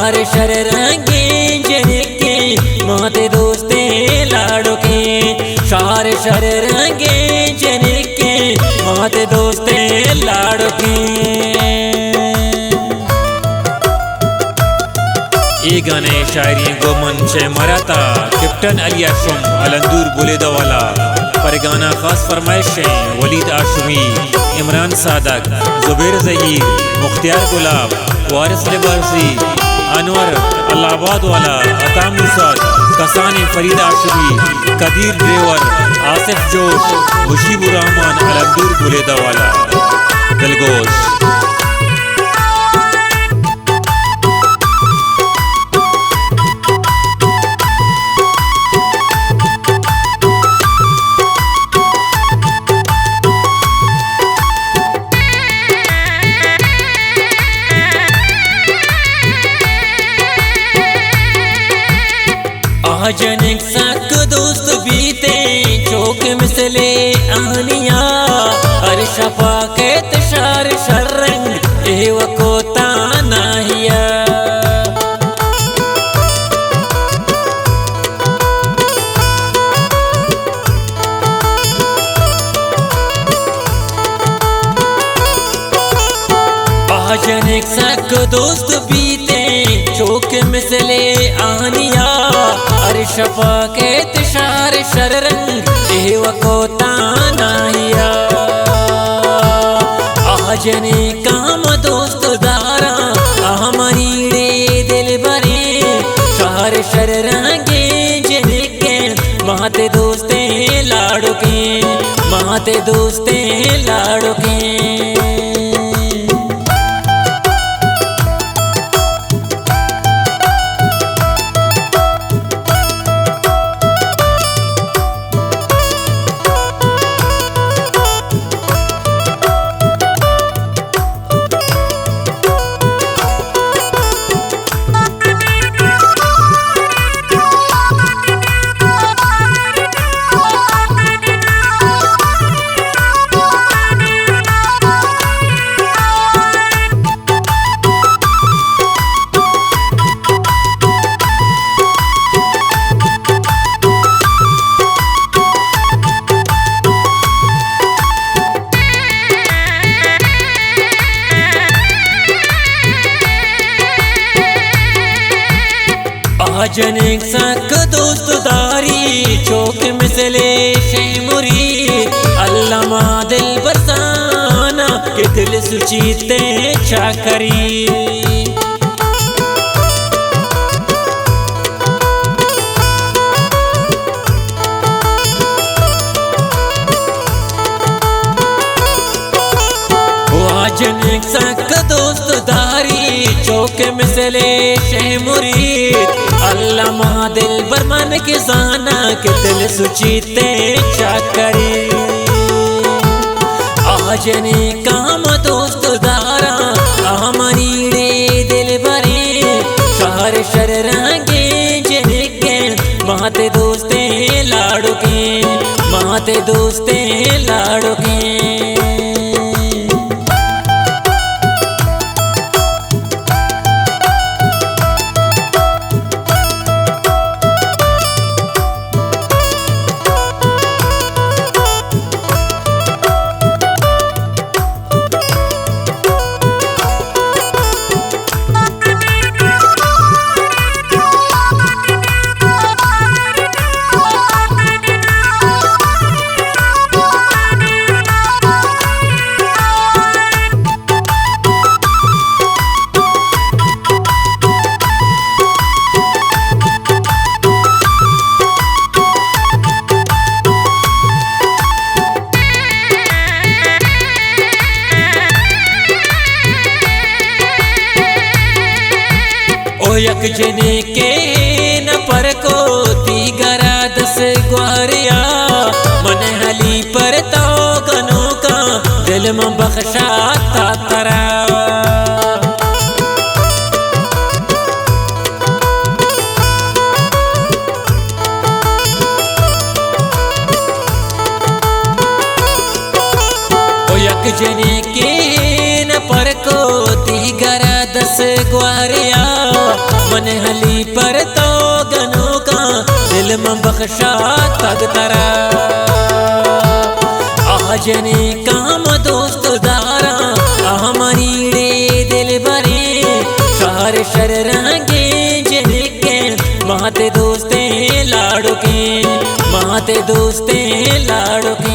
शहर शर रंगे जनके माते दोस्ते लाड़ो के शहर शर रंगे जनके माते दोस्ते लाड़ो के। ये गाने शायरी गोमन शे मराता कैप्टन अली आशम अलंदूर बुलेदवाला पर गाना खास फरमाइश है वलीद आशमी, इमरान सादक, जुबैर जहीर, मुख्तियार गुलाब, वारिस लिबासी, अनवर अल्लाहबाद वाला, अता मुसाद, कसानी फरीद आशमी, कदीर ड्रेवर, आसिफ जोश, मुशीबुर रहमान अलंदूर बुलेदवाला दिलगोश। जनिक सक दोस्त बीते चौक मिसले आहनिया हर शफा के तशार शर्रंग एव को तानाहिया। जनिक सक दोस्त बीते चौक मिसले आहनिया हर शफा के तशार शररंग एव को तानाहिया। आजने काम दोस्त दारा आहमनीड़े दिल भरे शहर शररंगे जनके माते दोस्ते लाड़ो के माते दोस्ते लाड़ो के। जनिक सक दोस्त दारी चौक मिसले शेमुरी अल्लामा दिल बरसाना के दिल सुचीते चाकरी। जनिक सक दोस्त दारी चौक मिसले शेमुरी अल्लामा दिल बरमान के जाना के दिल सुचीते चाकरी। आजने काम दोस्त दारा आहमनीड़े दिल भरे शहर शर रंगे जनके माते दोस्ते लाड़ो के माते दोस्ते लाड़ो के। यक जने के न पर को ती गरा दस ग्वारिया मन हली पर तो गनों का दिल में बख्शा ता तरा। यक जने के न पर को ती गरा दस ग्वारिया मन हली पर तो गनों का दिल में बख्शा तद तरा आजने काम दोस्त दारा हमारी दिल भरे शहर शर रंगे जिनके माते दोस्ते लाड़ो के माते दोस्ते लाड़ो के